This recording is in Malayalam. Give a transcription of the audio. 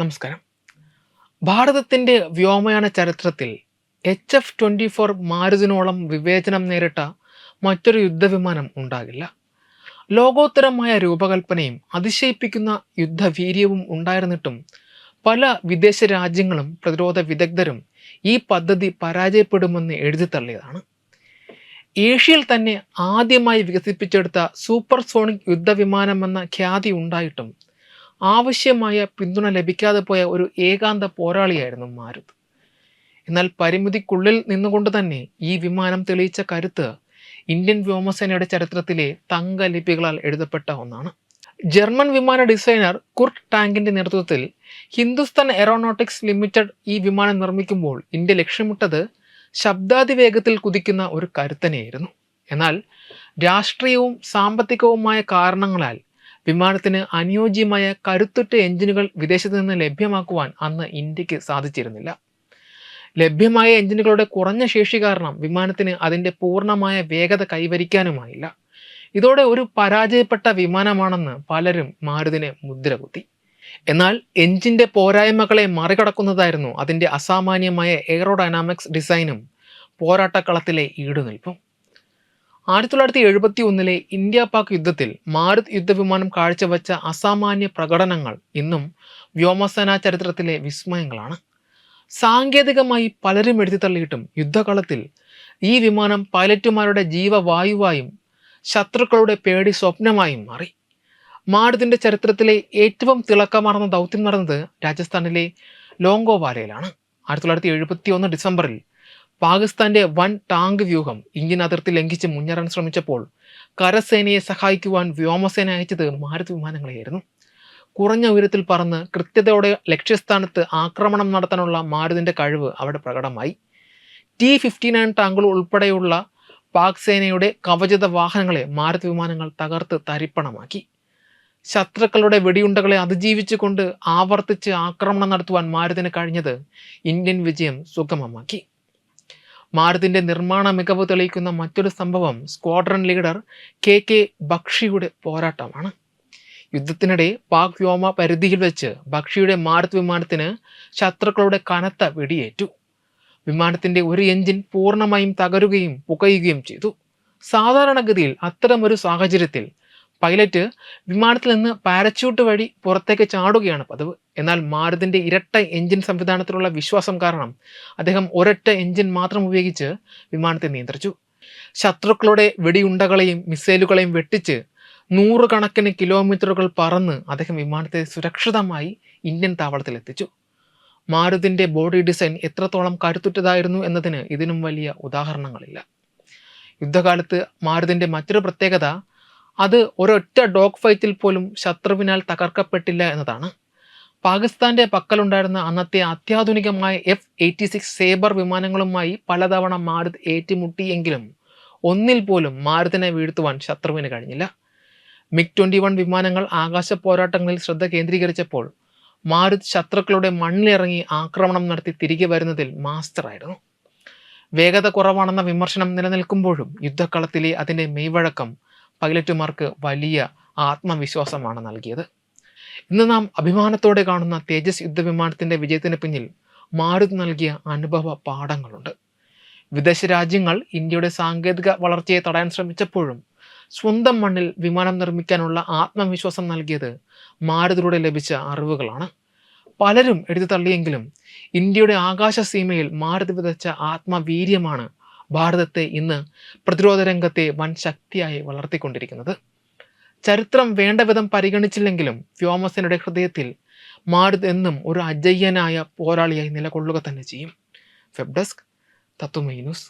നമസ്കാരം. ഭാരതത്തിൻ്റെ വ്യോമയാന ചരിത്രത്തിൽ HF-24 മാരുതിനോളം വിവേചനം നേരിട്ട മറ്റൊരു യുദ്ധവിമാനം ഉണ്ടാകില്ല. ലോകോത്തരമായ രൂപകൽപ്പനയും അതിശയിപ്പിക്കുന്ന യുദ്ധവീര്യവും ഉണ്ടായിരുന്നിട്ടും പല വിദേശ രാജ്യങ്ങളും പ്രതിരോധ വിദഗ്ധരും ഈ പദ്ധതി പരാജയപ്പെടുമെന്ന് എഴുതിത്തള്ളിയതാണ്. ഏഷ്യയിൽ തന്നെ ആദ്യമായി വികസിപ്പിച്ചെടുത്ത സൂപ്പർസോണിക് യുദ്ധവിമാനമെന്ന ഖ്യാതി ഉണ്ടായിട്ടും ആവശ്യമായ പിന്തുണ ലഭിക്കാതെ പോയ ഒരു ഏകാന്ത പോരാളിയായിരുന്നു മാരുത്. എന്നാൽ പരിമിതിക്കുള്ളിൽ നിന്നുകൊണ്ട് തന്നെ ഈ വിമാനം തെളിയിച്ച കരുത്ത് ഇന്ത്യൻ വ്യോമസേനയുടെ ചരിത്രത്തിലെ തങ്കലിപികളാൽ എഴുതപ്പെട്ട ഒന്നാണ്. ജർമ്മൻ വിമാന ഡിസൈനർ കുർട്ട് ടാങ്കിന്റെ നേതൃത്വത്തിൽ ഹിന്ദുസ്ഥാൻ എയറോനോട്ടിക്സ് ലിമിറ്റഡ് ഈ വിമാനം നിർമ്മിക്കുമ്പോൾ ഇന്ത്യ ലക്ഷ്യമിട്ടത് ശബ്ദാതിവേഗത്തിൽ കുതിക്കുന്ന ഒരു കരുത്തനെയായിരുന്നു. എന്നാൽ രാഷ്ട്രീയവും സാമ്പത്തികവുമായ കാരണങ്ങളാൽ വിമാനത്തിന് അനുയോജ്യമായ കരുത്തുറ്റ എഞ്ചിനുകൾ വിദേശത്ത് നിന്ന് ലഭ്യമാക്കുവാൻ അന്ന് ഇന്ത്യക്ക് സാധിച്ചിരുന്നില്ല. ലഭ്യമായ എഞ്ചിനുകളുടെ കുറഞ്ഞ ശേഷി കാരണം വിമാനത്തിന് അതിൻ്റെ പൂർണ്ണമായ വേഗത കൈവരിക്കാനുമായില്ല. ഇതോടെ ഒരു പരാജയപ്പെട്ട വിമാനമാണെന്ന് പലരും മാരുതിനെ മുദ്ര കുത്തി. എന്നാൽ എഞ്ചിൻ്റെ പോരായ്മകളെ മറികടക്കുന്നതായിരുന്നു അതിൻ്റെ അസാമാന്യമായ എയറോഡൈനാമിക്സ് ഡിസൈനും പോരാട്ടക്കളത്തിലെ ഈടുനിൽപ്പും. 1971 ഇന്ത്യ പാക് യുദ്ധത്തിൽ മാരുത് യുദ്ധവിമാനം കാഴ്ചവെച്ച അസാമാന്യ പ്രകടനങ്ങൾ ഇന്നും വ്യോമസേനാ ചരിത്രത്തിലെ വിസ്മയങ്ങളാണ്. സാങ്കേതികമായി പലരും എഴുതിത്തള്ളിയിട്ടും യുദ്ധകളത്തിൽ ഈ വിമാനം പൈലറ്റുമാരുടെ ജീവവായുവായും ശത്രുക്കളുടെ പേടി സ്വപ്നമായും മാറി. മാരുതിൻ്റെ ചരിത്രത്തിലെ ഏറ്റവും തിളക്കമാർന്ന ദൗത്യം നടന്നത് രാജസ്ഥാനിലെ ലോങ്കോവാലയിലാണ്. 1971 ഡിസംബറിൽ പാകിസ്ഥാന്റെ വൻ ടാങ്ക് വ്യൂഹം ഇന്ത്യൻ അതിർത്തി ലംഘിച്ച് മുന്നേറാൻ ശ്രമിച്ചപ്പോൾ കരസേനയെ സഹായിക്കുവാൻ വ്യോമസേന അയച്ചത് മാരുത് വിമാനങ്ങളെയായിരുന്നു. കുറഞ്ഞ ഉയരത്തിൽ പറന്ന് കൃത്യതയോടെ ലക്ഷ്യസ്ഥാനത്ത് ആക്രമണം നടത്താനുള്ള മാരുതിൻ്റെ കഴിവ് അവിടെ പ്രകടമായി. T-59 ടാങ്കുകൾ ഉൾപ്പെടെയുള്ള പാക് സേനയുടെ കവചിത വാഹനങ്ങളെ മാരുത് വിമാനങ്ങൾ തകർത്ത് തരിപ്പണമാക്കി. ശത്രുക്കളുടെ വെടിയുണ്ടകളെ അതിജീവിച്ചുകൊണ്ട് ആവർത്തിച്ച് ആക്രമണം നടത്തുവാൻ മാരുതിന് കഴിഞ്ഞത് ഇന്ത്യൻ വിജയം സുഗമമാക്കി. മാരുതിൻ്റെ നിർമ്മാണ മികവ് തെളിയിക്കുന്ന മറ്റൊരു സംഭവം സ്ക്വാഡ്രൺ ലീഡർ KK ബക്ഷിയുടെ പോരാട്ടമാണ്. യുദ്ധത്തിനിടെ പാക് വ്യോമ പരിധിയിൽ വെച്ച് ബക്ഷിയുടെ മാരുത് വിമാനത്തിന് ശത്രുക്കളുടെ കനത്ത വെടിയേറ്റു. വിമാനത്തിൻ്റെ ഒരു എഞ്ചിൻ പൂർണ്ണമായും തകരുകയും പുകയുകയും ചെയ്തു. സാധാരണഗതിയിൽ അത്തരമൊരു സാഹചര്യത്തിൽ പൈലറ്റ് വിമാനത്തിൽ നിന്ന് പാരച്യൂട്ട് വഴി പുറത്തേക്ക് ചാടുകയാണ് പതിവ്. എന്നാൽ മാരുതിൻ്റെ ഇരട്ട എഞ്ചിൻ സംവിധാനത്തിലുള്ള വിശ്വാസം കാരണം അദ്ദേഹം ഒരൊറ്റ എഞ്ചിൻ മാത്രം ഉപയോഗിച്ച് വിമാനത്തെ നിയന്ത്രിച്ചു. ശത്രുക്കളുടെ വെടിയുണ്ടകളെയും മിസൈലുകളെയും വെട്ടിച്ച് 100 കണക്കിന് കിലോമീറ്ററുകൾ പറന്ന് അദ്ദേഹം വിമാനത്തെ സുരക്ഷിതമായി ഇന്ത്യൻ താവളത്തിലെത്തിച്ചു. മാരുതിൻ്റെ ബോഡി ഡിസൈൻ എത്രത്തോളം കരുത്തുറ്റതായിരുന്നു എന്നതിന് ഇതിനും വലിയ ഉദാഹരണങ്ങളില്ല. യുദ്ധകാലത്ത് മാരുതിൻ്റെ മറ്റൊരു പ്രത്യേകത അത് ഒരൊറ്റ ഡോഗ് ഫൈറ്റിൽ പോലും ശത്രുവിനാൽ തകർക്കപ്പെട്ടില്ല എന്നതാണ്. പാകിസ്ഥാന്റെ പക്കലുണ്ടായിരുന്ന അന്നത്തെ അത്യാധുനികമായ F-86 സേബർ വിമാനങ്ങളുമായി പലതവണ മാരുത് ഏറ്റുമുട്ടിയെങ്കിലും ഒന്നിൽ പോലും മാരുതിനെ വീഴ്ത്തുവാൻ ശത്രുവിന് കഴിഞ്ഞില്ല. MiG-21 വിമാനങ്ങൾ ആകാശ പോരാട്ടങ്ങളിൽ ശ്രദ്ധ കേന്ദ്രീകരിച്ചപ്പോൾ മാരുത് ശത്രുക്കളുടെ മണ്ണിലിറങ്ങി ആക്രമണം നടത്തി തിരികെ വരുന്നതിൽ മാസ്റ്ററായിരുന്നു. വേഗത കുറവാണെന്ന വിമർശനം നിലനിൽക്കുമ്പോഴും യുദ്ധക്കളത്തിലെ അതിൻ്റെ മെയ്വഴക്കം പൈലറ്റുമാർക്ക് വലിയ ആത്മവിശ്വാസമാണ് നൽകിയത്. ഇന്ന് നാം അഭിമാനത്തോടെ കാണുന്ന തേജസ് യുദ്ധവിമാനത്തിൻ്റെ വിജയത്തിന് പിന്നിൽ മാരുത് നൽകിയ അനുഭവ പാഠങ്ങളുണ്ട്. വിദേശ രാജ്യങ്ങൾ ഇന്ത്യയുടെ സാങ്കേതിക വളർച്ചയെ തടയാൻ ശ്രമിച്ചപ്പോഴും സ്വന്തം മണ്ണിൽ വിമാനം നിർമ്മിക്കാനുള്ള ആത്മവിശ്വാസം നൽകിയത് മാരുതിലൂടെ ലഭിച്ച അറിവുകളാണ്. പലരും എഴുതി തള്ളിയെങ്കിലും ഇന്ത്യയുടെ ആകാശസീമയിൽ മാരുതി വിതച്ച ആത്മവീര്യമാണ് ഭാരതത്തെ ഇന്ന് പ്രതിരോധ രംഗത്തെ വൻ ശക്തിയായി വളർത്തിക്കൊണ്ടിരിക്കുന്നത്. ചരിത്രം വേണ്ട വിധം പരിഗണിച്ചില്ലെങ്കിലും വ്യോമസേനയുടെ ഹൃദയത്തിൽ മാരുത് എന്നും ഒരു അജയ്യനായ പോരാളിയായി നിലകൊള്ളുക തന്നെ ചെയ്യും. വെബ് ഡെസ്ക് തത്വമൈ ന്യൂസ്.